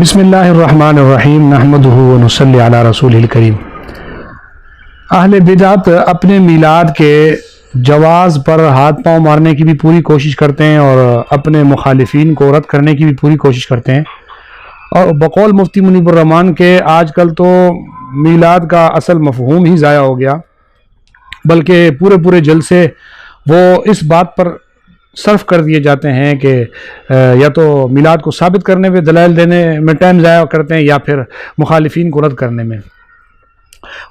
بسم اللہ الرحمن الرحیم نحمدہ ونصلی علی رسول الکریم۔ اہل بدعت اپنے میلاد کے جواز پر ہاتھ پاؤں مارنے کی بھی پوری کوشش کرتے ہیں اور اپنے مخالفین کو رد کرنے کی بھی پوری کوشش کرتے ہیں، اور بقول مفتی منیب الرحمان کے آج کل تو میلاد کا اصل مفہوم ہی ضائع ہو گیا، بلکہ پورے جلسے وہ اس بات پر صرف کر دیے جاتے ہیں کہ یا تو میلاد کو ثابت کرنے پہ دلائل دینے میں ٹائم ضائع کرتے ہیں یا پھر مخالفین کو رد کرنے میں۔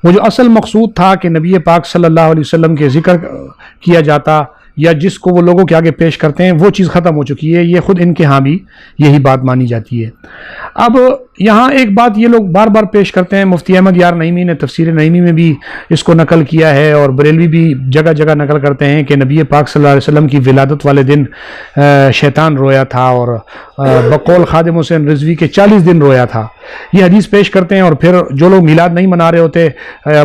وہ جو اصل مقصود تھا کہ نبی پاک صلی اللہ علیہ وسلم کے ذکر کیا جاتا یا جس کو وہ لوگوں کے آگے پیش کرتے ہیں، وہ چیز ختم ہو چکی ہے۔ یہ خود ان کے ہاں بھی یہی بات مانی جاتی ہے۔ اب یہاں ایک بات یہ لوگ بار بار پیش کرتے ہیں، مفتی احمد یار نعیمی نے تفسیر نعیمی میں بھی اس کو نقل کیا ہے، اور بریلوی بھی جگہ جگہ نقل کرتے ہیں کہ نبی پاک صلی اللہ علیہ وسلم کی ولادت والے دن شیطان رویا تھا، اور بقول خادم حسین رضوی کے 40 دن رویا تھا۔ یہ حدیث پیش کرتے ہیں، اور پھر جو لوگ میلاد نہیں منا رہے ہوتے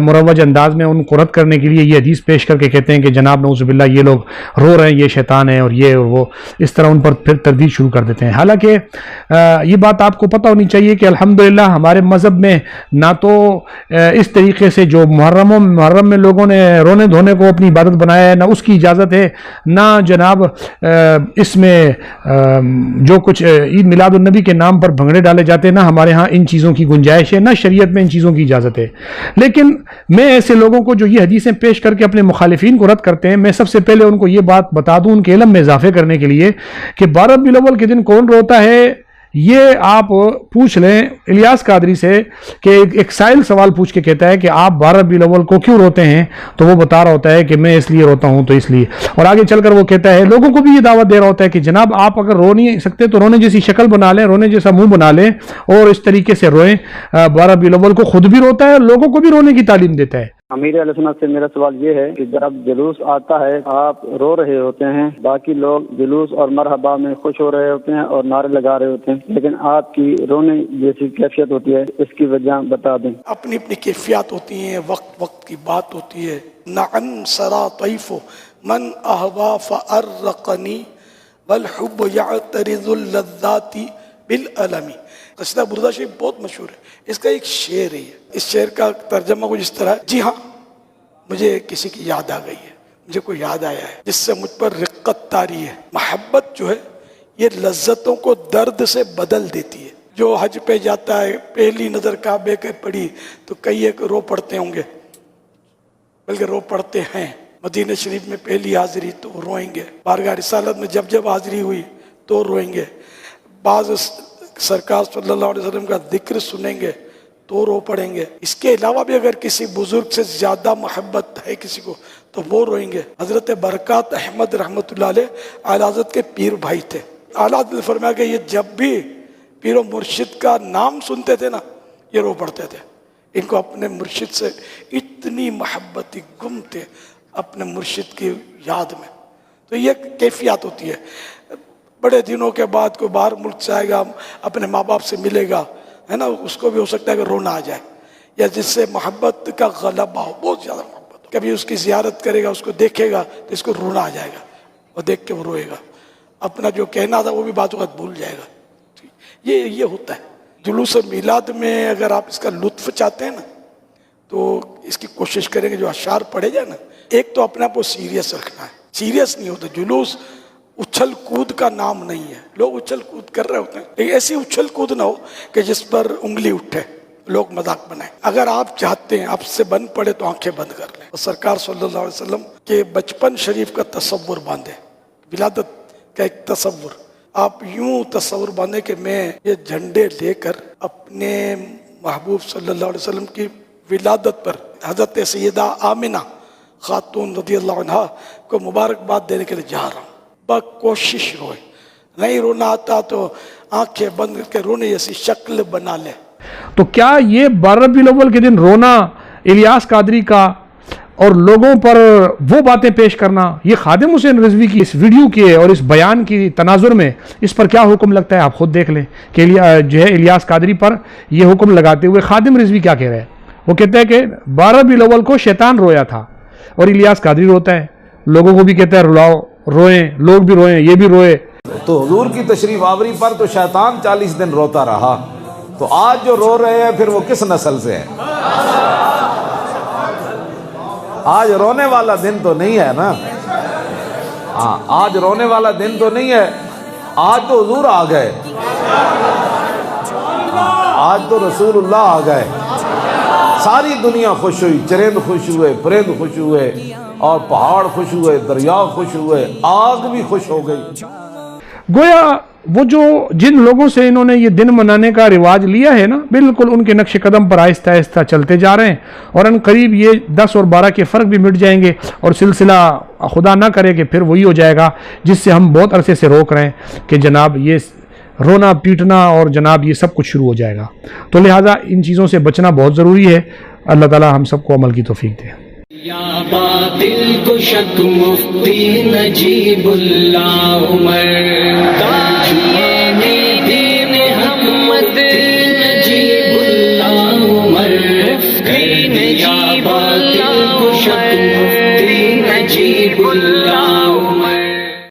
مروج انداز میں ان کو رد کرنے کے لیے یہ حدیث پیش کر کے کہتے ہیں کہ جناب نعوذ باللہ یہ لوگ رو رہے ہیں، یہ شیطان ہے، اور یہ اور وہ، اس طرح ان پر پھر تردید شروع کر دیتے ہیں۔ حالانکہ یہ بات آپ کو پتہ ہونی چاہیے کہ الحمدللہ ہمارے مذہب میں نہ تو اس طریقے سے جو محرم میں لوگوں نے رونے دھونے کو اپنی عبادت بنایا ہے، نہ اس کی اجازت ہے، نہ جناب اس میں جو کچھ عید میلاد النبی کے نام پر بھنگڑے ڈالے جاتے ہیں، نہ ہمارے ہاں ان چیزوں کی گنجائش ہے، نہ شریعت میں ان چیزوں کی اجازت ہے۔ لیکن میں ایسے لوگوں کو جو یہ حدیثیں پیش کر کے اپنے مخالفین کو رد کرتے ہیں، میں سب سے پہلے ان کو یہ بات بتا دوں ان کے علم میں اضافے کرنے کے لیے کہ 12 ربیع الاول کے دن کون روتا ہے، یہ آپ پوچھ لیں الیاس قادری سے کہ ایک سائل سوال پوچھ کے کہتا ہے کہ آپ 12 ربیع الاول کو کیوں روتے ہیں، تو وہ بتا رہا ہوتا ہے کہ میں اس لیے روتا ہوں تو اس لیے، اور آگے چل کر وہ کہتا ہے لوگوں کو بھی یہ دعوت دے رہا ہوتا ہے کہ جناب آپ اگر رو نہیں سکتے تو رونے جیسی شکل بنا لیں، رونے جیسا منہ بنا لیں اور اس طریقے سے روئیں۔ 12 ربیع الاول کو خود بھی روتا ہے اور لوگوں کو بھی رونے کی تعلیم دیتا ہے۔ امیر علیہ السلام سے میرا سوال یہ ہے کہ جب جلوس آتا ہے آپ رو رہے ہوتے ہیں، باقی لوگ جلوس اور مرحبا میں خوش ہو رہے ہوتے ہیں اور نعرے لگا رہے ہوتے ہیں، لیکن آپ کی رونے جیسی کیفیت ہوتی ہے، اس کی وجہ بتا دیں۔ اپنی اپنی کیفیات ہوتی ہیں، وقت کی بات ہوتی ہے۔ نعم سرا طیف من احوا فارقنی والحب یعترض اللذات بالالم۔ قصیدہ بردہ شریف بہت مشہور ہے، اس کا ایک شعر ہے۔ اس شعر کا ترجمہ کچھ اس طرح ہے، جی ہاں مجھے کسی کی یاد آ گئی ہے، مجھے کوئی یاد آیا ہے جس سے مجھ پر رقت طاری ہے۔ محبت جو ہے یہ لذتوں کو درد سے بدل دیتی ہے۔ جو حج پہ جاتا ہے، پہلی نظر کعبے کے پڑی تو کئی ایک رو پڑتے ہوں گے، بلکہ رو پڑتے ہیں۔ مدینہ شریف میں پہلی حاضری تو روئیں گے، بارگاہ رسالت میں جب حاضری ہوئی تو روئیں گے، بعض سرکار صلی اللہ علیہ وسلم کا ذکر سنیں گے تو رو پڑیں گے۔ اس کے علاوہ بھی اگر کسی بزرگ سے زیادہ محبت ہے کسی کو تو وہ روئیں گے۔ حضرت برکات احمد رحمۃ اللہ علیہ اعلی حضرت کے پیر بھائی تھے۔ اعلی حضرت نے فرمایا کہ یہ جب بھی پیر و مرشد کا نام سنتے تھے نا، یہ رو پڑتے تھے۔ ان کو اپنے مرشد سے اتنی محبت گم تھے، اپنے مرشد کی یاد میں۔ تو یہ کیفیت ہوتی ہے۔ بڑے دنوں کے بعد کوئی باہر ملک سے آئے گا، اپنے ماں باپ سے ملے گا، ہے نا، اس کو بھی ہو سکتا ہے کہ رونا آ جائے، یا جس سے محبت کا غلبہ ہو، بہت زیادہ محبت ہو، کبھی اس کی زیارت کرے گا، اس کو دیکھے گا تو اس کو رونا آ جائے گا، وہ دیکھ کے وہ روئے گا، اپنا جو کہنا تھا وہ بھی بات وقت بھول جائے گا۔ یہ ہوتا ہے جلوس میلاد میں۔ اگر آپ اس کا لطف چاہتے ہیں نا تو اس کی کوشش کریں کہ جو اشعار پڑھے جائے نا، ایک تو اپنے آپ کو سیریس رکھنا ہے۔ سیریس نہیں ہوتا جلوس، اچھل کود کا نام نہیں ہے۔ لوگ اچھل کود کر رہے ہوتے ہیں، لیکن ایسی اچھل کود نہ ہو کہ جس پر انگلی اٹھے، لوگ مذاق بنائیں۔ اگر آپ چاہتے ہیں آپ سے بن پڑے تو آنکھیں بند کر لیں اور سرکار صلی اللہ علیہ وسلم کے بچپن شریف کا تصور باندھیں، ولادت کا ایک تصور۔ آپ یوں تصور باندھیں کہ میں یہ جھنڈے لے کر اپنے محبوب صلی اللہ علیہ وسلم کی ولادت پر حضرت سیدہ آمنہ خاتون رضی اللہ عنہا کو مبارکباد دینے کے لیے جا رہا ہوں۔ کوشش روئے، نہیں رونا آتا تو آنکھیں بند کر کے رونے جیسی شکل بنا لے۔ تو کیا یہ 12 ربیع الاول کے دن رونا الیاس قادری کا اور لوگوں پر وہ باتیں پیش کرنا، یہ خادم حسین رضوی کی اس ویڈیو کے اور اس بیان کی تناظر میں اس پر کیا حکم لگتا ہے آپ خود دیکھ لیں کہ جو ہے الیاس قادری پر یہ حکم لگاتے ہوئے خادم رضوی کیا کہہ رہے ہیں۔ وہ کہتے ہیں کہ 12 ربیع الاول کو شیطان رویا تھا اور الیاس قادری روتا ہے، لوگوں کو بھی کہتا ہے رلاؤ، روئیں، لوگ بھی روئیں، یہ بھی روئے۔ تو حضور کی تشریف آوری پر تو شیطان 40 دن روتا رہا، تو آج جو رو رہے ہیں پھر وہ کس نسل سے ہیں؟ آج رونے والا دن تو نہیں ہے نا. ہاں آج رونے والا دن تو نہیں ہے. آج تو حضور آ گئے, آج تو رسول اللہ آ گئے. ساری دنیا خوش ہوئی, چرند خوش ہوئے, پرند خوش ہوئے, اور پہاڑ خوش ہوئے, دریا خوش ہوئے, آگ بھی خوش ہو گئی. گویا وہ جو جن لوگوں سے انہوں نے یہ دن منانے کا رواج لیا ہے نا, بالکل ان کے نقش قدم پر آہستہ آہستہ چلتے جا رہے ہیں, اور ان قریب یہ 10 اور 12 کے فرق بھی مٹ جائیں گے, اور سلسلہ خدا نہ کرے کہ پھر وہی ہو جائے گا جس سے ہم بہت عرصے سے روک رہے ہیں کہ جناب یہ رونا پیٹنا اور جناب یہ سب کچھ شروع ہو جائے گا. تو لہٰذا ان چیزوں سے بچنا بہت ضروری ہے. اللہ تعالی ہم سب کو عمل کی توفیق دے. یا باطل کو شک مفتی نجیب اللہ عمر داعیے دین محمد نجیب اللہ عمر یا باطل کو شک مفتی نجیب اللہ